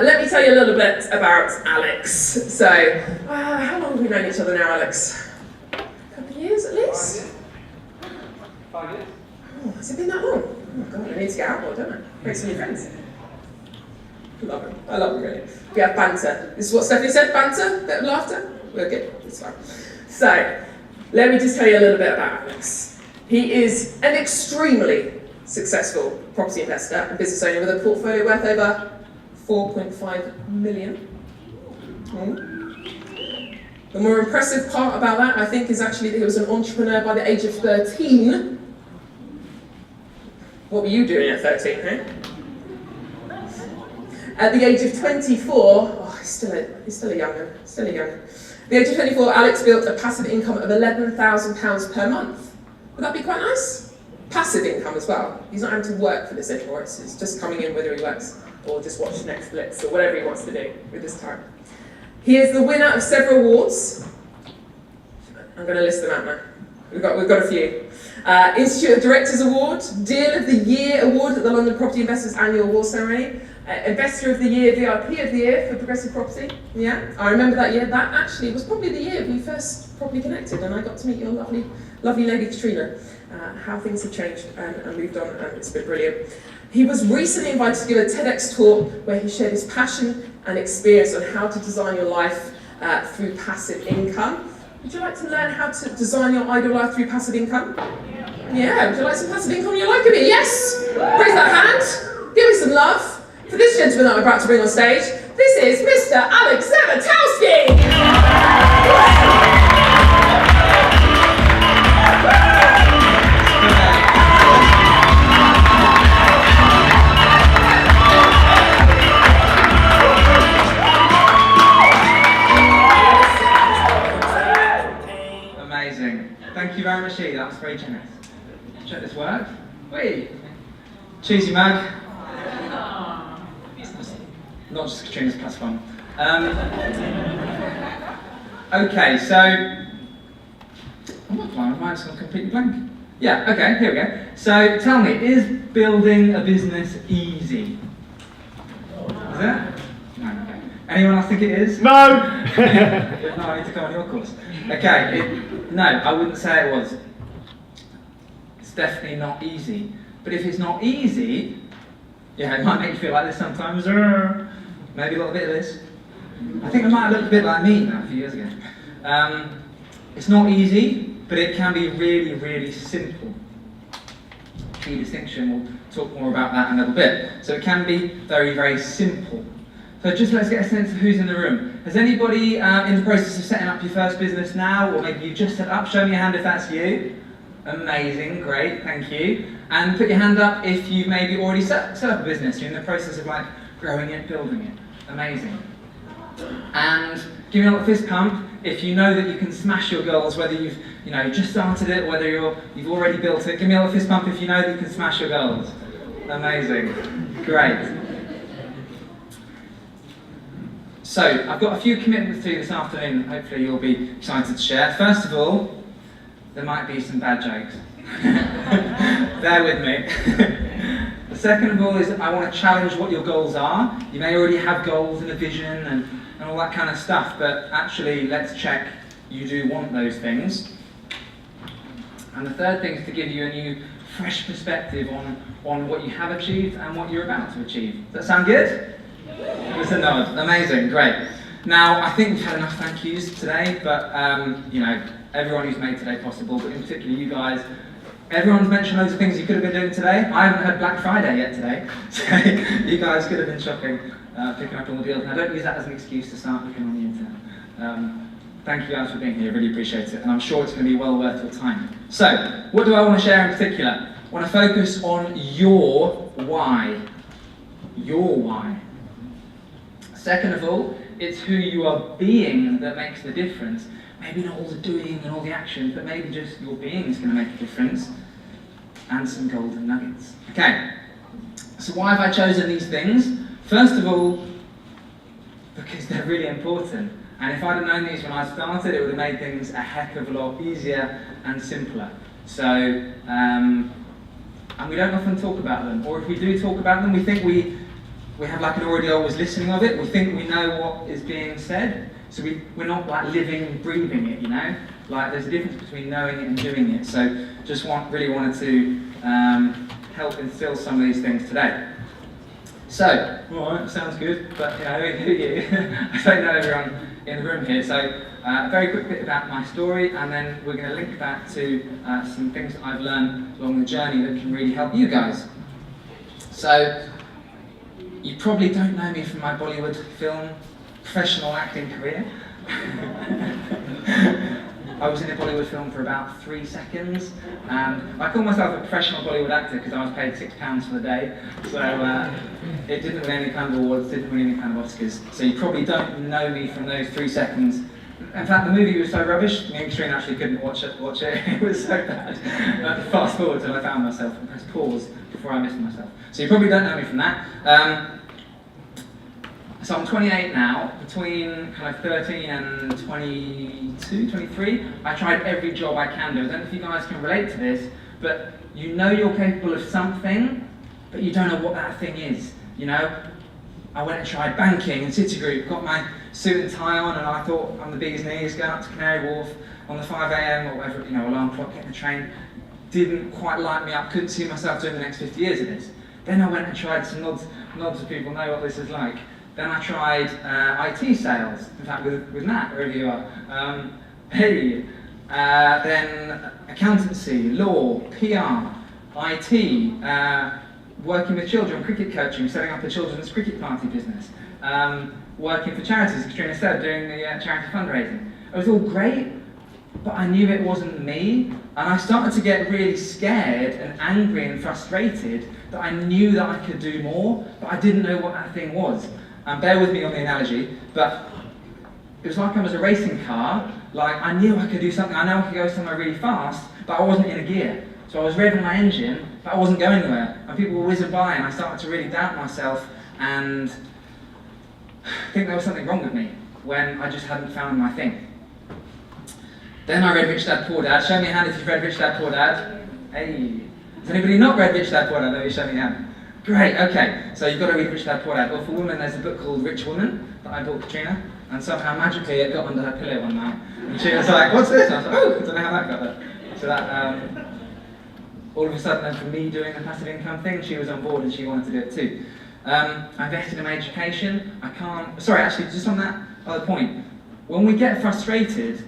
Let me tell you a little bit about Alex. So, how long have we known each other now, Alex? A couple of years at least? 5 years. Oh, has it been that long? Oh God, I need to get out more, don't I? Make some new friends. I love him. I love him, really. We have banter. This is what Stephanie said, banter, bit of laughter. We're good, it's fine. So, let me just tell you a little bit about Alex. He is an extremely successful property investor and business owner with a portfolio worth over 4.5 million. The more impressive part about that, I think, is actually that he was an entrepreneur by the age of 13. What were you doing at 13, eh? At the age of 24, he's still a young'un, still a young'un. At the age of 24, Alex built a passive income of £11,000 per month. Would that be quite nice? Passive income as well. He's not having to work for this anymore, it's just coming in whether he works or just watch Netflix or whatever he wants to do with his time. He is the winner of several awards. I'm going to list them out now. We've got a few. Institute of Directors Award, Deal of the Year Award at the London Property Investors Annual Award Ceremony, Investor of the Year, VIP of the Year for Progressive Property. Yeah, I remember that year. That actually was probably the year we first properly connected, and I got to meet your lovely lady Katrina. How things have changed and moved on, and it's been brilliant. He was recently invited to give a TEDx talk where he shared his passion and experience on how to design your life through passive income. Would you like to learn how to design your ideal life through passive income? Yeah, would you like some passive income in your life? Give me a yes! Raise that hand. Give me some love. For this gentleman that I'm about to bring on stage, this is Mr. Alex Szepietowski! Amazing. Thank you very much, She. That was very generous. Check this work. Wait. Choose your mug. Not just Katrina's plus one. Okay, so I'm not blind. My mind's gone completely blank. Yeah. Okay. Here we go. So tell me, is building a business easy? Is it? No. Okay. Anyone else think it is? No! No, I need to go on your course. Okay, no, I wouldn't say it was. It's definitely not easy. But if it's not easy, yeah, it might make you feel like this sometimes. Maybe a little bit of this. I think it might have looked a bit like me now a few years ago. It's not easy, but it can be really, really simple. Key distinction, we'll talk more about that in a little bit. So it can be very, very simple. So just let's get a sense of who's in the room. Has anybody in the process of setting up your first business now, or maybe you just set up? Show me your hand if that's you. Amazing, great, thank you. And put your hand up if you've maybe already set up a business. You're in the process of like growing it, building it. Amazing. And give me a little fist pump if you know that you can smash your goals, whether you've just started it, or whether you've already built it. Give me a little fist pump if you know that you can smash your goals. Amazing, great. So, I've got a few commitments to you this afternoon, hopefully you'll be excited to share. First of all, there might be some bad jokes. Bear with me. The second of all is I want to challenge what your goals are. You may already have goals and a vision and all that kind of stuff, but actually let's check you do want those things. And the third thing is to give you a new, fresh perspective on what you have achieved and what you're about to achieve. Does that sound good? It's a nod. Amazing, great. Now, I think we've had enough thank yous today, but everyone who's made today possible, but in particular you guys, everyone's mentioned loads of things you could have been doing today. I haven't had Black Friday yet today, so you guys could have been shopping, picking up all the deals. Now, don't use that as an excuse to start looking on the internet. Thank you guys for being here, really appreciate it, and I'm sure it's going to be well worth your time. So, what do I want to share in particular? I want to focus on your why. Your why. Second of all, it's who you are being that makes the difference. Maybe not all the doing and all the action, but maybe just your being is going to make a difference. And some golden nuggets. Okay, so why have I chosen these things? First of all, because they're really important. And if I'd have known these when I started, it would have made things a heck of a lot easier and simpler. So, and we don't often talk about them. Or if we do talk about them, we think we we have like an already always listening of it. We think we know what is being said, so we're not like living, breathing it, you know? Like there's a difference between knowing it and doing it. So just really wanted to help instill some of these things today. So, alright, sounds good, but you know, who are you? I don't know everyone in the room here, so a very quick bit about my story, and then we're going to link that to some things that I've learned along the journey that can really help you guys. So, you probably don't know me from my Bollywood film professional acting career. I was in a Bollywood film for about 3 seconds, and I call myself a professional Bollywood actor because I was paid £6 for the day, so it didn't win any kind of awards, didn't win any kind of Oscars, so you probably don't know me from those 3 seconds. In fact, the movie was so rubbish, me and Katrina actually couldn't watch it, it was so bad. Fast forward till I found myself and pressed pause before I missed myself. So you probably don't know me from that. So I'm 28 now. Between kind of 13 and 22, 23, I tried every job I can do. I don't know if you guys can relate to this, but you know you're capable of something, but you don't know what that thing is. You know, I went and tried banking and Citigroup, got my suit and tie on, and I thought I'm the bee's knees, going up to Canary Wharf on the 5 a.m. or whatever, you know, alarm clock, getting the train. Didn't quite light me up, couldn't see myself doing the next 50 years of this. Then I went and tried some nods of people know what this is like. Then I tried IT sales, in fact with Matt, wherever you are. Then accountancy, law, PR, IT, working with children, cricket coaching, setting up a children's cricket party business, working for charities, as Katrina said, doing the charity fundraising. It was all great, but I knew it wasn't me, and I started to get really scared and angry and frustrated that I knew that I could do more, but I didn't know what that thing was. Bear with me on the analogy, but it was like I was a racing car. Like I knew I could do something, I know I could go somewhere really fast, but I wasn't in a gear. So I was revving my engine, but I wasn't going anywhere. And people were whizzing by, and I started to really doubt myself and think there was something wrong with me when I just hadn't found my thing. Then I read Rich Dad Poor Dad. Show me a hand if you've read Rich Dad Poor Dad. Hey. Has anybody not read Rich Dad Poor Dad? No, you show me a hand. Great, okay, so you've got to read Rich Dad Poor Dad. Well, for women, there's a book called Rich Woman that I bought Katrina, and somehow magically it got under her pillow one night. And she was like, what's this? And I was like, oh, I don't know how that got there. So that, all of a sudden, then from me doing the passive income thing, she was on board and she wanted to do it too. I invested in my education. Actually, just on that other point, when we get frustrated,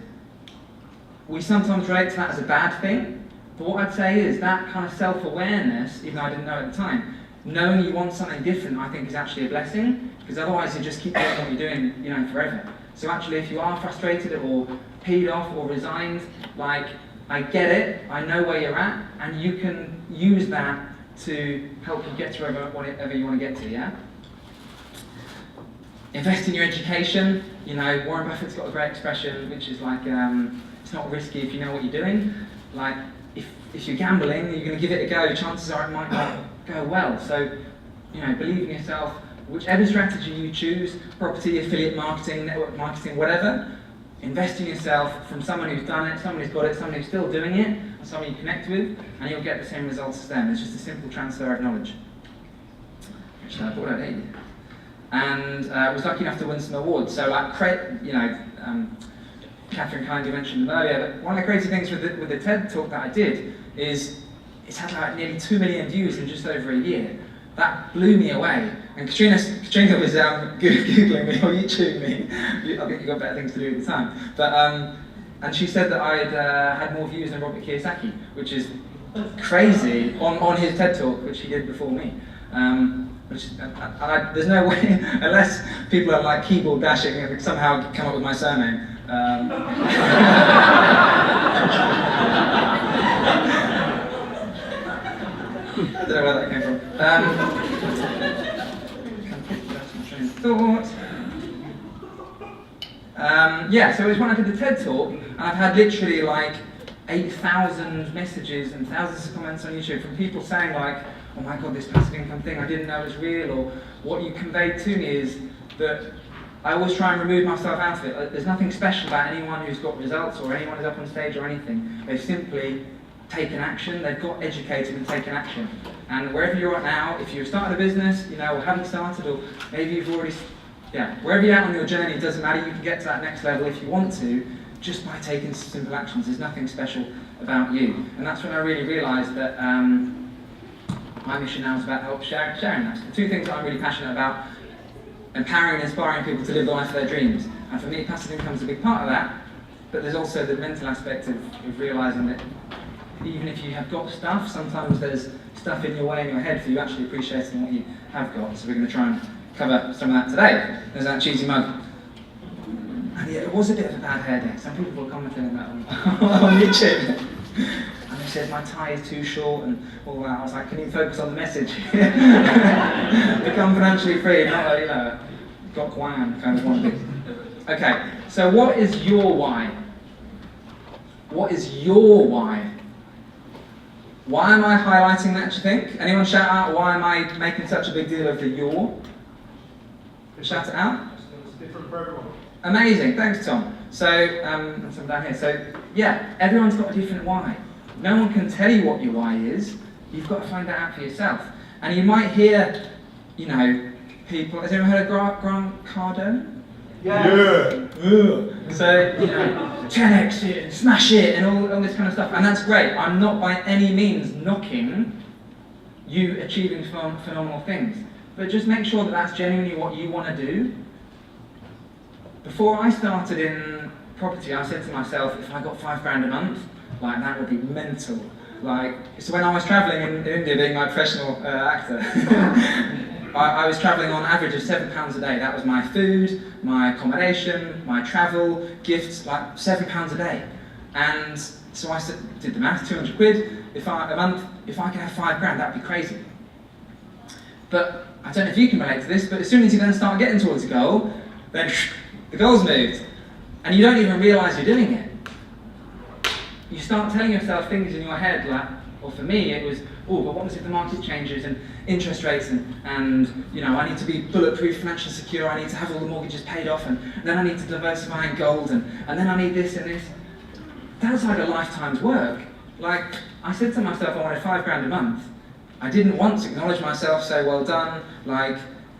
we sometimes relate to that as a bad thing, but what I'd say is that kind of self-awareness, even though I didn't know at the time, knowing you want something different, I think, is actually a blessing, because otherwise you just keep doing what you're doing, you know, forever. So actually, if you are frustrated or peed off or resigned, like, I get it, I know where you're at, and you can use that to help you get to wherever you want to get to, yeah? Invest in your education. You know, Warren Buffett's got a great expression, which is like, it's not risky if you know what you're doing. Like, if you're gambling, you're going to give it a go, chances are it might not go well. So, you know, believe in yourself. Whichever strategy you choose, property, affiliate marketing, network marketing, whatever, invest in yourself from someone who's done it, someone who's got it, someone who's still doing it, and someone you connect with, and you'll get the same results as them. It's just a simple transfer of knowledge. Which I thought I'd hate you. And I was lucky enough to win some awards. So, like, Catherine kindly mentioned them earlier, but one of the crazy things with the TED talk that I did is it's had like nearly 2 million views in just over a year. That blew me away. And Katrina was Googling me or YouTubing me. I think you got better things to do at the time. But and she said that I'd had more views than Robert Kiyosaki, which is crazy on his TED talk, which he did before me. There's no way, unless people are like keyboard dashing and somehow come up with my surname. I don't know where that came from. Yeah, so it was when I did the TED talk, and I've had literally like 8,000 messages and thousands of comments on YouTube from people saying like, oh my god, this passive income thing, I didn't know it was real, or what you conveyed to me is that I always try and remove myself out of it. There's nothing special about anyone who's got results or anyone who's up on stage or anything. They've simply taken action, they've got educated and taken action. And wherever you're at now, if you've started a business, or haven't started, or maybe you've already, wherever you're at on your journey, it doesn't matter, you can get to that next level if you want to, just by taking simple actions. There's nothing special about you. And that's when I really realised that my mission now is about sharing that. The two things that I'm really passionate about: empowering and inspiring people to live the life of their dreams. And for me, passive income is a big part of that, but there's also the mental aspect of realising that even if you have got stuff, sometimes there's stuff in your way in your head for you actually appreciating what you have got. So we're going to try and cover some of that today. There's that cheesy mug. And yeah, it was a bit of a bad hair day. Some people were commenting on that on YouTube. And they said my tie is too short and all that. I was like, can you focus on the message? Become financially free, not a, got wham kind of one thing. Okay, so what is your why? What is your why? Why am I highlighting that, do you think? Anyone shout out, why am I making such a big deal of the your? Shout it out. It's different for everyone. Amazing, thanks Tom. So, someone down here. So, yeah, everyone's got a different why. No one can tell you what your why is. You've got to find that out for yourself. And you might hear, people, has anyone heard of Grant Cardone? Yeah. So, TEDx it, smash it, and all this kind of stuff. And that's great. I'm not by any means knocking you achieving phenomenal things. But just make sure that that's genuinely what you want to do. Before I started in property, I said to myself, if I got £5 a month, that would be mental. So when I was travelling in India being my professional actor, I was travelling on average of £7 a day. That was my food, my accommodation, my travel, gifts, £7 a day. And so I did the math, 200 quid a month. If I could have £5 grand, that'd be crazy. But I don't know if you can relate to this, but as soon as you then start getting towards the goal, then the goal's moved. And you don't even realise you're doing it. You start telling yourself things in your head or for me it was, but what if the market changes and interest rates and I need to be bulletproof, financially secure, I need to have all the mortgages paid off and then I need to diversify in gold and then I need this and this. That's like a lifetime's work. I said to myself I wanted £5 grand a month. I didn't want to acknowledge myself, say well done,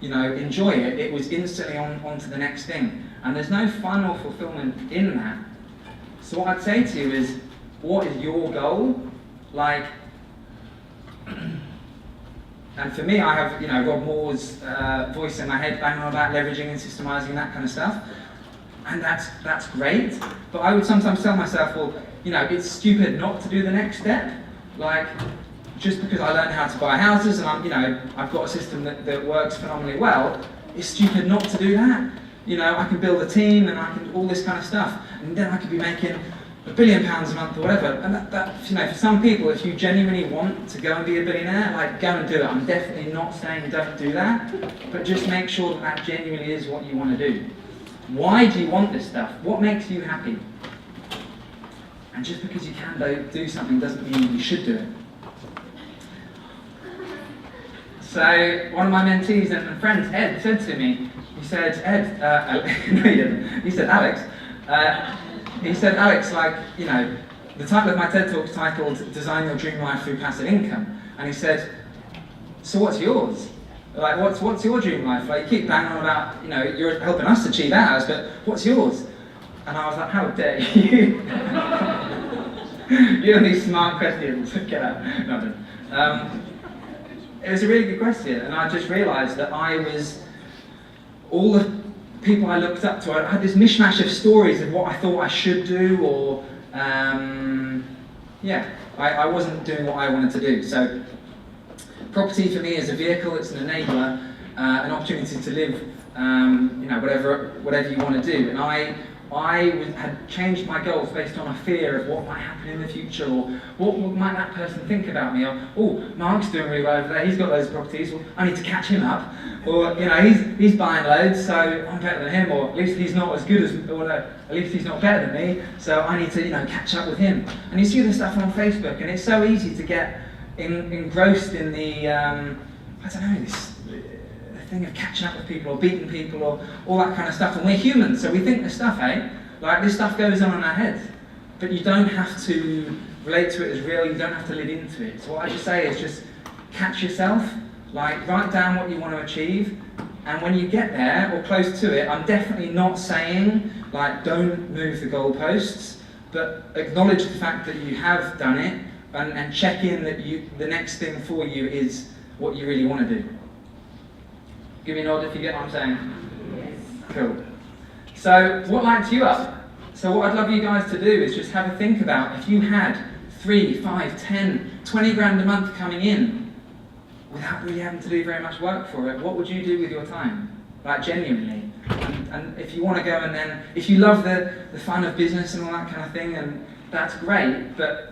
enjoy it. It was instantly on to the next thing. And there's no fun or fulfillment in that. So what I'd say to you is, what is your goal? And for me, I have, Rob Moore's voice in my head banging on about leveraging and systemizing, that kind of stuff. And that's great. But I would sometimes tell myself, well, it's stupid not to do the next step. Just because I learned how to buy houses and I've got a system that works phenomenally well, it's stupid not to do that. I can build a team and I can all this kind of stuff. And then I could be making £1 billion a month or whatever. And that for some people, if you genuinely want to go and be a billionaire, go and do it. I'm definitely not saying don't do that, but just make sure that genuinely is what you want to do. Why do you want this stuff? What makes you happy? And just because you can do something doesn't mean you should do it. So one of my mentees and friends, Ed, said to me, he said, he said, Alex, the title of my TED Talk is titled Design Your Dream Life Through Passive Income. And he said, so what's yours? What's your dream life? You keep banging on about, you're helping us achieve ours, but what's yours? And I was like, how dare you? You and these smart questions, get out. No, it was a really good question, and I just realised that all the people I looked up to, I had this mishmash of stories of what I thought I should do, or, I wasn't doing what I wanted to do. So, property for me is a vehicle, it's an enabler, an opportunity to live, whatever you want to do. And I had changed my goals based on a fear of what might happen in the future, or what might that person think about me, or Mark's doing really well over there, he's got those properties, well, I need to catch him up, or he's buying loads, so I'm better than him, or at least he's not as good as, or no, at least he's not better than me, so I need to catch up with him. And you see this stuff on Facebook, and it's so easy to get engrossed in the this thing of catching up with people or beating people or all that kind of stuff. And we're humans, so we think this stuff, this stuff goes on in our heads. But you don't have to relate to it as real, you don't have to live into it. So what I just say is just catch yourself, like write down what you want to achieve, and when you get there or close to it, I'm definitely not saying like don't move the goalposts, but acknowledge the fact that you have done it and check in that the next thing for you is what you really want to do. Give me a nod if you get what I'm saying. Yes. Cool. So what lights you up? So what I'd love you guys to do is just have a think about if you had 3, 5, 10, 20 grand a month coming in without really having to do very much work for it, what would you do with your time? Like genuinely. And if you want to go and then, if you love the fun of business and all that kind of thing, and that's great, but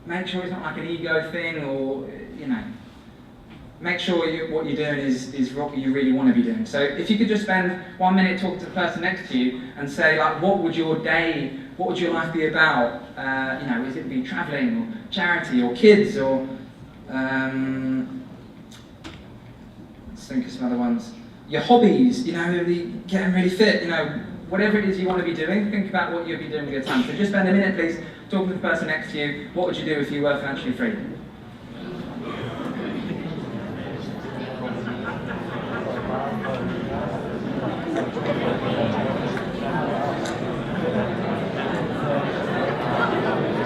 make sure it's not like an ego thing or, you know, make sure what you're doing is what you really want to be doing. So if you could just spend 1 minute talking to the person next to you and say, like, what would your day, what would your life be about? You know, is it be traveling or charity or kids or, let's think of some other ones. Your hobbies, you know, getting really fit, you know, whatever it is you want to be doing, think about what you'd be doing with your time. So just spend a minute, please, talking to the person next to you. What would you do if you were financially free?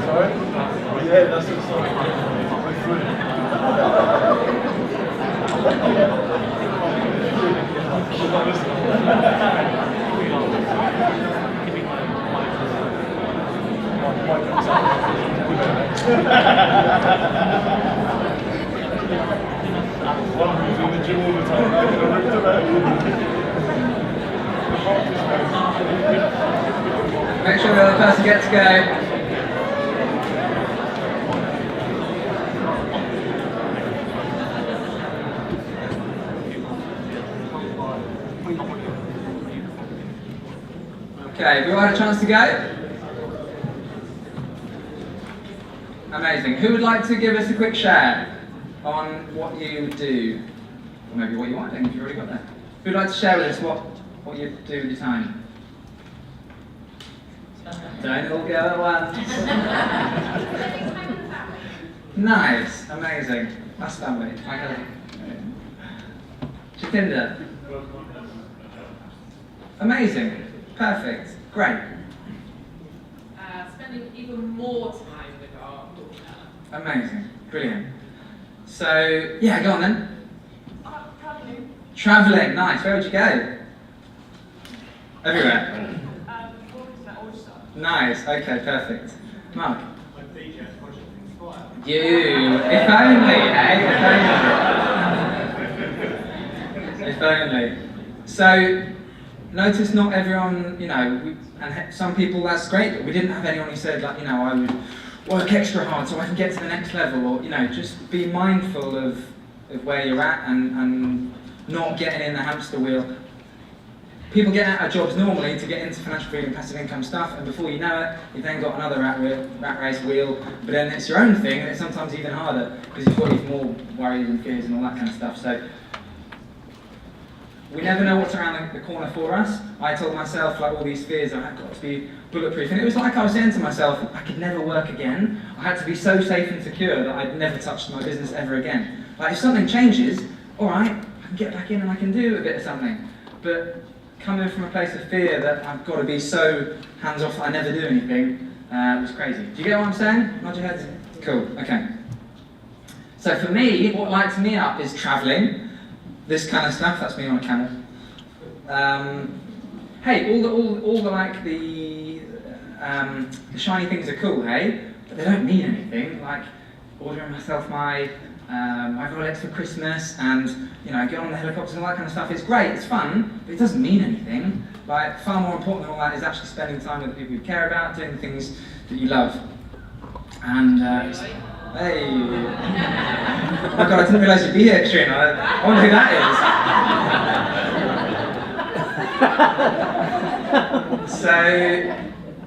Sorry? Yeah, that's it. Make sure the other person gets to go. Okay, have you all had a chance to go? Amazing. Who would like to give us a quick share on what you do? Or maybe what you aren't doing if you've already got there. Who would like to share with us what you do with your time? Don't all go at once. Nice, amazing. That's family. Jatinda. Amazing. Perfect. Great. Spending even more time with our daughter. Amazing. Brilliant. So, yeah, go on then. Traveling. Traveling. Nice. Where would you go? Everywhere. Nice. Okay, perfect. Mark? You. If only, eh? If only. So, notice not everyone, you know, and some people that's great, but we didn't have anyone who said, like, you know, I would work extra hard so I can get to the next level, or, you know, just be mindful of where you're at and not getting in the hamster wheel. People get out of jobs normally to get into financial freedom, passive income stuff, and before you know it, you've then got another rat race wheel, but then it's your own thing, and it's sometimes even harder, because you've got even more worries and fears and all that kind of stuff. So we never know what's around the corner for us. I told myself, like, all these fears, I've got to be bulletproof, and it was like I was saying to myself, I could never work again. I had to be so safe and secure that I'd never touch my business ever again. Like, if something changes, all right, I can get back in and I can do a bit of something. But coming from a place of fear that I've got to be so hands-off that I never do anything, was crazy. Do you get what I'm saying? Nod your heads. Cool, okay. So for me, what lights me up is travelling. This kind of stuff, that's me on a camel. Hey, all the like the shiny things are cool, hey? But they don't mean anything. Like ordering myself my Rolex for Christmas and, you know, get on the helicopters and all that kind of stuff. It's great, it's fun, but it doesn't mean anything. Like, far more important than all that is actually spending time with the people you care about, doing the things that you love. And, hey. Oh my God, I didn't realise you'd be here, Katrina. I wonder who that is. So,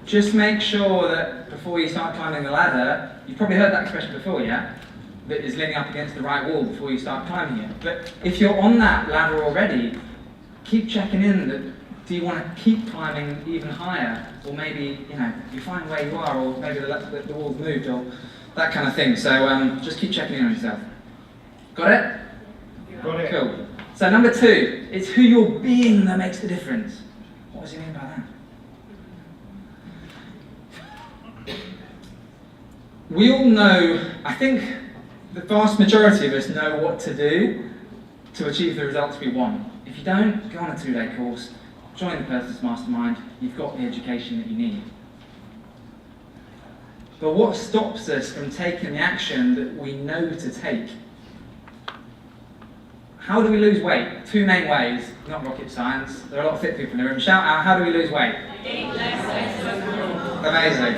just make sure that before you start climbing the ladder, you've probably heard that expression before, yeah? That is leaning up against the right wall before you start climbing it. But if you're on that ladder already, keep checking in that, do you want to keep climbing even higher? Or maybe, you know, you find where you are, or maybe the wall's moved, or that kind of thing. So just keep checking in on yourself. Got it? Got it. Cool. So number 2, it's who you're being that makes the difference. What does he mean by that? We all know, I think the vast majority of us know what to do to achieve the results we want. If you don't, go on a 2-day course, join the Purpose Mastermind, you've got the education that you need. But what stops us from taking the action that we know to take? How do we lose weight? 2 main ways, not rocket science. There are a lot of fit people in the room. Shout out, how do we lose weight? Eat less, exercise more. Amazing.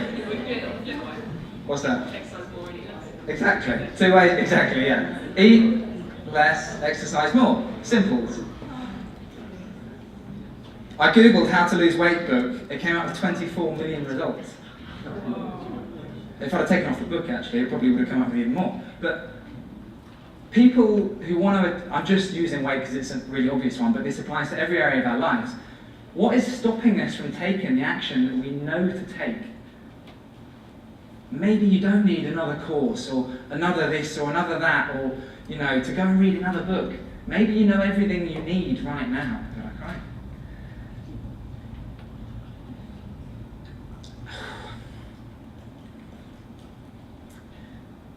What's that? Exercise more, eat less. Exactly. 2 ways, exactly, yeah. Eat less, exercise more. Simple. I googled how to lose weight book. It came out with 24 million results. If I'd have taken off the book, actually, it probably would have come up with even more. But people who want to, I'm just using weight because it's a really obvious one, but this applies to every area of our lives. What is stopping us from taking the action that we know to take? Maybe you don't need another course, or another this, or another that, or, to go and read another book. Maybe you know everything you need right now. You're like, right.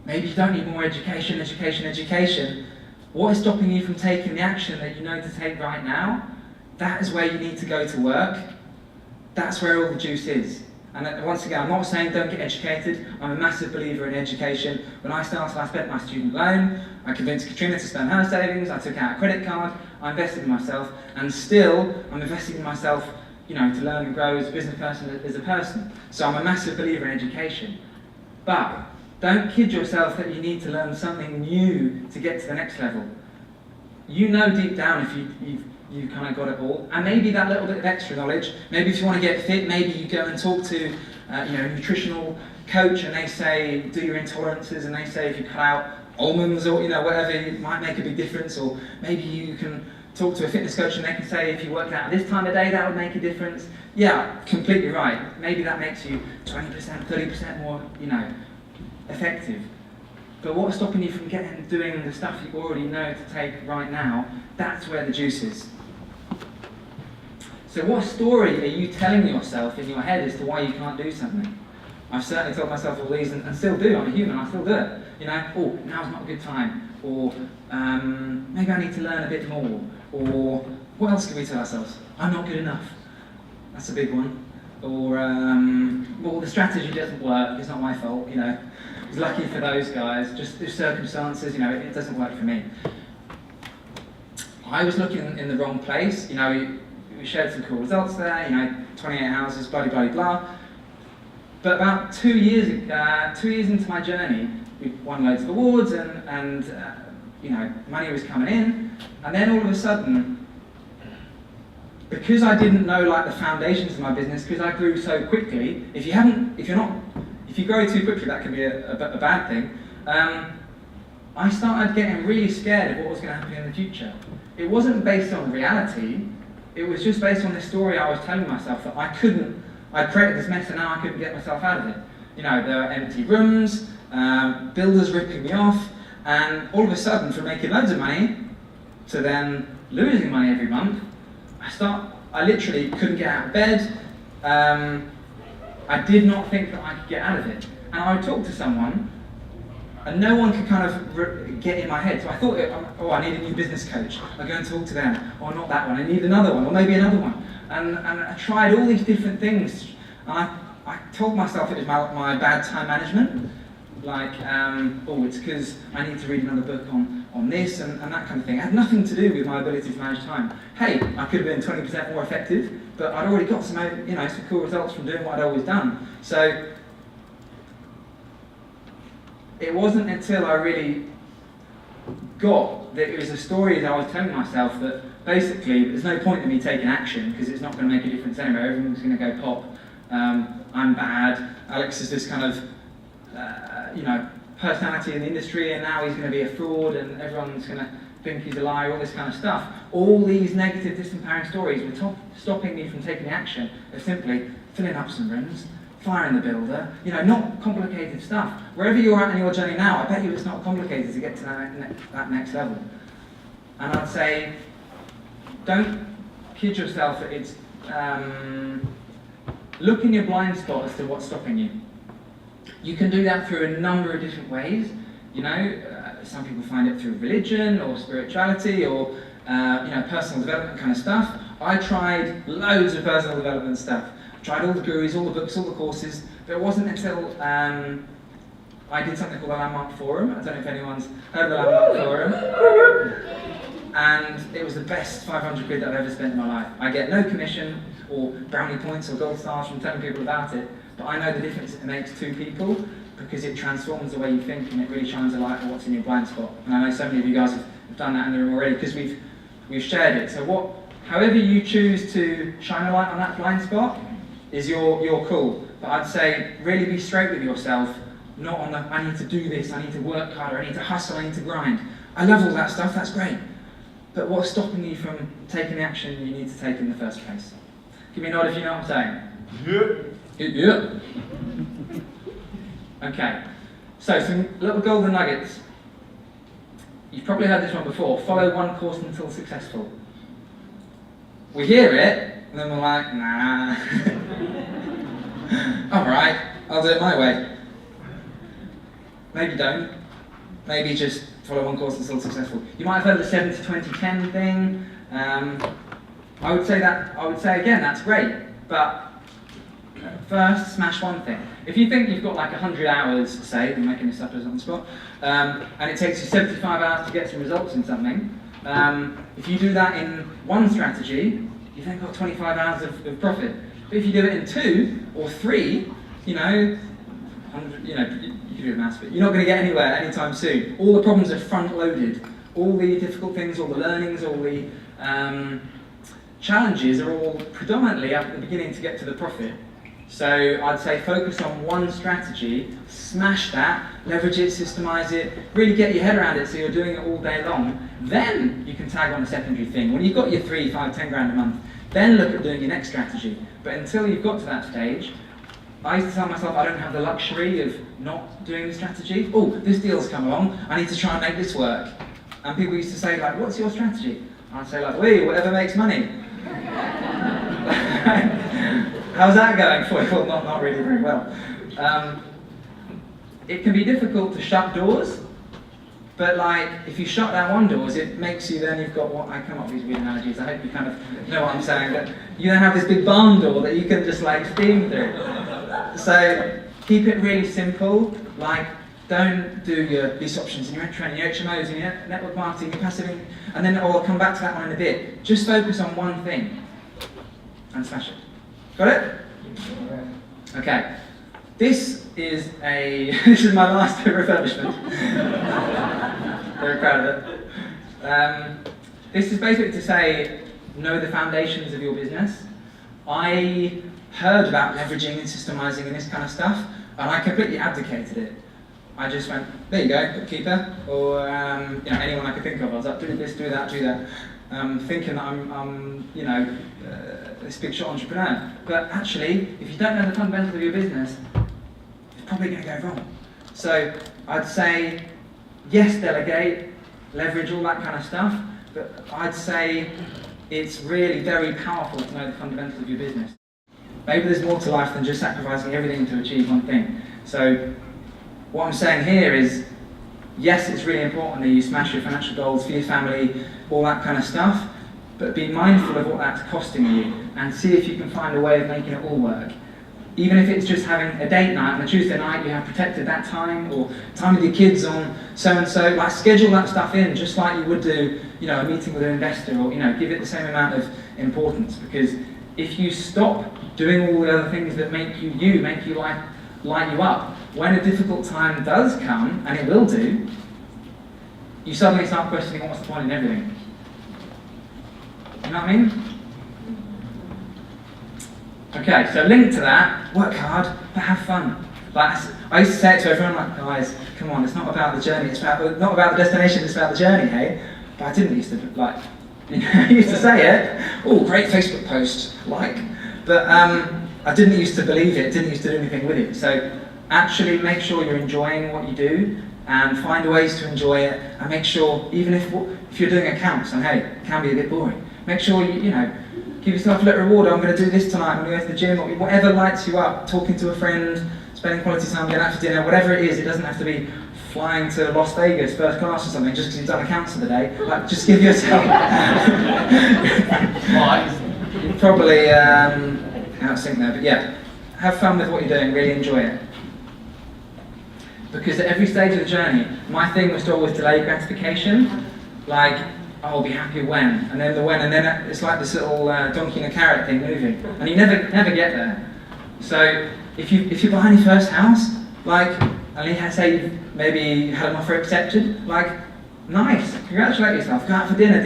Maybe you don't need more education. What is stopping you from taking the action that you know to take right now? That is where you need to go to work. That's where all the juice is. And once again, I'm not saying don't get educated. I'm a massive believer in education. When I started, I spent my student loan. I convinced Katrina to spend her savings. I took out a credit card. I invested in myself. And still, I'm investing in myself, to learn and grow as a business person, as a person. So I'm a massive believer in education. But don't kid yourself that you need to learn something new to get to the next level. You know deep down if you've kind of got it all. And maybe that little bit of extra knowledge, maybe if you want to get fit, maybe you go and talk to a nutritional coach and they say, do your intolerances, and they say if you cut out almonds or whatever, it might make a big difference. Or maybe you can talk to a fitness coach and they can say if you work out this time of day, that would make a difference. Yeah, completely right. Maybe that makes you 20%, 30% more, effective. But what's stopping you from doing the stuff you already know to take right now? That's where the juice is. So what story are you telling yourself in your head as to why you can't do something? I've certainly told myself all these and still do. I'm a human, I still do it. Oh, now's not a good time. Or maybe I need to learn a bit more. Or what else can we tell ourselves? I'm not good enough. That's a big one. Or, well, the strategy doesn't work, it's not my fault, I was lucky for those guys, just the circumstances, it doesn't work for me. I was looking in the wrong place, we shared some cool results there, 28 houses, blah, blah, blah. But about 2 years into my journey, we won loads of awards and money was coming in, and then all of a sudden, because I didn't know the foundations of my business, because I grew so quickly, if you grow too quickly, that can be a bad thing. I started getting really scared of what was going to happen in the future. It wasn't based on reality, it was just based on the story I was telling myself that I'd created this mess and now I couldn't get myself out of it. There were empty rooms, builders ripping me off, and all of a sudden, from making loads of money to then losing money every month, I literally couldn't get out of bed. I did not think that I could get out of it. And I would talk to someone, and no one could kind of get in my head. So I thought, I need a new business coach. I'll go and talk to them. Or not that one, I need another one, or maybe another one. And I tried all these different things. And I told myself it was my bad time management. It's because I need to read another book on this and that kind of thing. It had nothing to do with my ability to manage time. Hey, I could have been 20% more effective, but I'd already got some cool results from doing what I'd always done. So it wasn't until I really got that it was a story that I was telling myself that basically there's no point in me taking action because it's not going to make a difference anyway. Everyone's going to go pop. I'm bad. Alex is this kind of personality in the industry, and now he's going to be a fraud, and everyone's going to think he's a liar, all this kind of stuff. All these negative, disempowering stories were stopping me from taking action of simply filling up some rooms, fire in the builder, not complicated stuff. Wherever you're at in your journey now, I bet you it's not complicated to get to that next level. And I'd say, don't kid yourself that it's, look in your blind spot as to what's stopping you. You can do that through a number of different ways. Some people find it through religion or spirituality or personal development kind of stuff. I tried loads of personal development stuff. I tried all the gurus, all the books, all the courses, but it wasn't until I did something called the Landmark Forum. I don't know if anyone's heard of the Landmark Forum. And it was the best 500 quid that I've ever spent in my life. I get no commission or brownie points or gold stars from telling people about it, but I know the difference it makes to people because it transforms the way you think and it really shines a light on what's in your blind spot. And I know so many of you guys have done that in the room already because we've shared it. So however you choose to shine a light on that blind spot is your call. But I'd say really be straight with yourself, not on the I need to do this, I need to work harder, I need to hustle, I need to grind. I love all that stuff, that's great. But what's stopping you from taking the action you need to take in the first place? Give me a nod if you know what I'm saying. Yeah. Okay, so some little golden nuggets. You've probably heard this one before. Follow one course until successful. We hear it, and then we're like, nah. Alright, I'll do it my way. Maybe don't. Maybe just follow one course until successful. You might have heard the 70-20-10 thing. I would say again, that's great, but first, smash one thing. If you think you've got like 100 hours, say, I'm making this up as on the spot, and it takes you 75 hours to get some results in something, if you do that in one strategy, you've then got 25 hours of profit. But if you do it in 2 or 3, you can do the maths, but you're not going to get anywhere anytime soon. All the problems are front-loaded. All the difficult things, all the learnings, all the challenges are all predominantly at the beginning to get to the profit. So I'd say focus on one strategy, smash that, leverage it, systemize it, really get your head around it so you're doing it all day long. Then you can tag on a secondary thing. When you've got your 3, 5, 10 grand a month, then look at doing your next strategy. But until you've got to that stage, I used to tell myself I don't have the luxury of not doing the strategy. Oh, this deal's come along, I need to try and make this work. And people used to say, like, what's your strategy? I'd say, like, whatever makes money. How's that going for you? Well, not really very well. It can be difficult to shut doors, but like, if you shut down one door, it makes you then, you've got what, I come up with these weird analogies, I hope you kind of know what I'm saying, but you then have this big barn door that you can just like steam through. So keep it really simple, like don't do your lease options and your rent training, your HMOs and your network marketing, your passive income, and then I'll come back to that one in a bit. Just focus on one thing and smash it. Got it? Okay. This is my last refurbishment. Very proud of it. This is basically to say, know the foundations of your business. I heard about leveraging and systemizing and this kind of stuff, and I completely abdicated it. I just went, there you go, bookkeeper, or anyone I could think of. I was like, do this, do that, thinking that I'm this big shot entrepreneur. But actually, if you don't know the fundamentals of your business, it's probably going to go wrong. So I'd say, yes, delegate, leverage, all that kind of stuff, but I'd say it's really very powerful to know the fundamentals of your business. Maybe there's more to life than just sacrificing everything to achieve one thing. So what I'm saying here is, yes, it's really important that you smash your financial goals for your family, all that kind of stuff, but be mindful of what that's costing you and see if you can find a way of making it all work. Even if it's just having a date night on a Tuesday night, you have protected that time, or time with your kids on so-and-so, like schedule that stuff in just like you would do, a meeting with an investor, or give it the same amount of importance, because if you stop doing all the other things that make you light you up, when a difficult time does come, and it will do, you suddenly start questioning what's the point in everything. You know what I mean? Okay, so linked to that, work hard, but have fun. Like, I used to say it to everyone, like, guys, come on, it's not about the journey, it's not about the destination, it's about the journey, hey? But I didn't used to, I used to say it, oh, great Facebook post, like. But I didn't used to believe it, didn't used to do anything with it. So actually make sure you're enjoying what you do and find ways to enjoy it, and make sure, even if you're doing accounts, and hey, it can be a bit boring, make sure you know, give yourself a little reward. I'm going to do this tonight, I'm going to go to the gym, or whatever lights you up, talking to a friend, spending quality time, going out for dinner, whatever it is. It doesn't have to be flying to Las Vegas first class or something just because you've done accounts for the day. Like, just give yourself... You're probably out of sync there, but yeah, have fun with what you're doing, really enjoy it. Because at every stage of the journey, my thing was to always delay gratification. Like, oh, I'll be happy when, and then the when, and then it's like this little donkey and a carrot thing moving, and you never get there. So if you're buying your first house, like, and you say you've maybe had an offer accepted, like, nice, congratulate yourself, go out for dinner,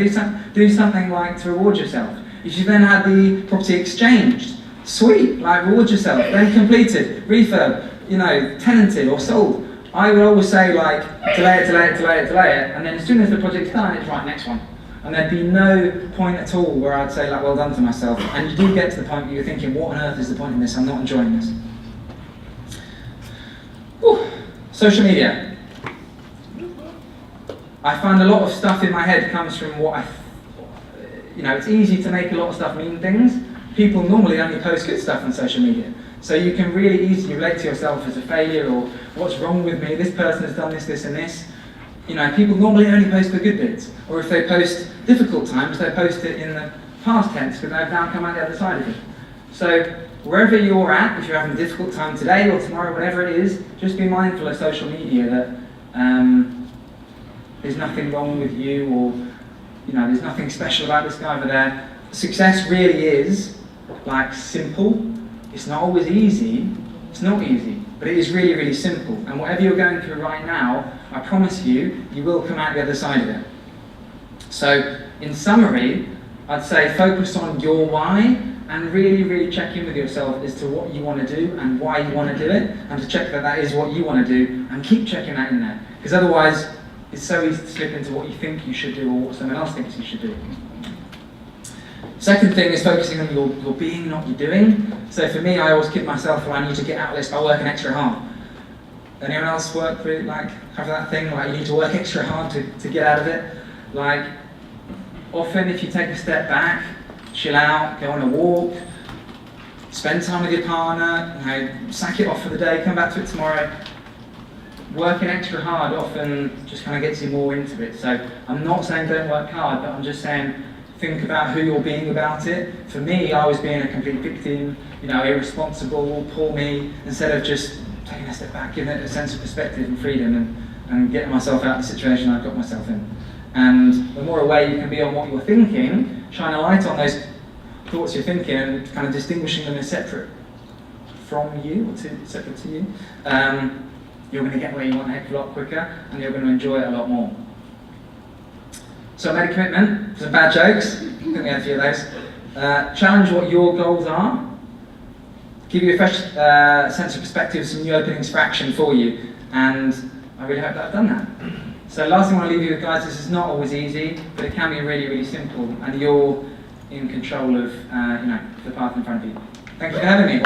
do something like to reward yourself. If you then had the property exchanged, sweet, like reward yourself, then completed, refurb, you know, tenanted or sold. I would always say like, delay it, and then as soon as the project's done, it's right, next one. And there'd be no point at all where I'd say like, well done to myself. And you do get to the point where you're thinking, what on earth is the point in this? I'm not enjoying this. Whew. Social media. I find a lot of stuff in my head comes from what it's easy to make a lot of stuff mean things. People normally only post good stuff on social media. So you can really easily relate to yourself as a failure, or what's wrong with me, this person has done this, this and this. You know, people normally only post the good bits. Or if they post difficult times, they post it in the past tense because they've now come out the other side of it. So wherever you're at, if you're having a difficult time today or tomorrow, whatever it is, just be mindful of social media that there's nothing wrong with you, or you know, there's nothing special about this guy over there. Success really is like simple. It's not always easy. It's not easy, but it is really, really simple. And whatever you're going through right now, I promise you, you will come out the other side of it. So, in summary, I'd say focus on your why and really, really check in with yourself as to what you want to do and why you want to do it, and to check that that is what you want to do, and keep checking that in there. Because otherwise, it's so easy to slip into what you think you should do or what someone else thinks you should do. Second thing is focusing on your being, not your doing. So for me, I always kid myself, well, I need to get out of this by working extra hard. Anyone else work with, like, have that thing, like you need to work extra hard to get out of it? Like, often if you take a step back, chill out, go on a walk, spend time with your partner, you know, sack it off for the day, come back to it tomorrow. Working extra hard often just kind of gets you more into it. So I'm not saying don't work hard, but I'm just saying think about who you're being about it. For me, I was being a complete victim, you know, irresponsible, poor me, instead of just taking a step back, giving it a sense of perspective and freedom, and getting myself out of the situation I've got myself in. And the more aware you can be on what you're thinking, shine a light on those thoughts you're thinking, and kind of distinguishing them as separate from you, or separate to you, you're going to get where you want a heck of a lot quicker, and you're going to enjoy it a lot more. So I made a commitment, some bad jokes, I think we had a few of those. Challenge what your goals are, give you a fresh sense of perspective, some new openings for action for you, and I really hope that I've done that. So last thing I want to leave you with, guys, this is not always easy, but it can be really, really simple, and you're in control of the path in front of you. Thank you for having me.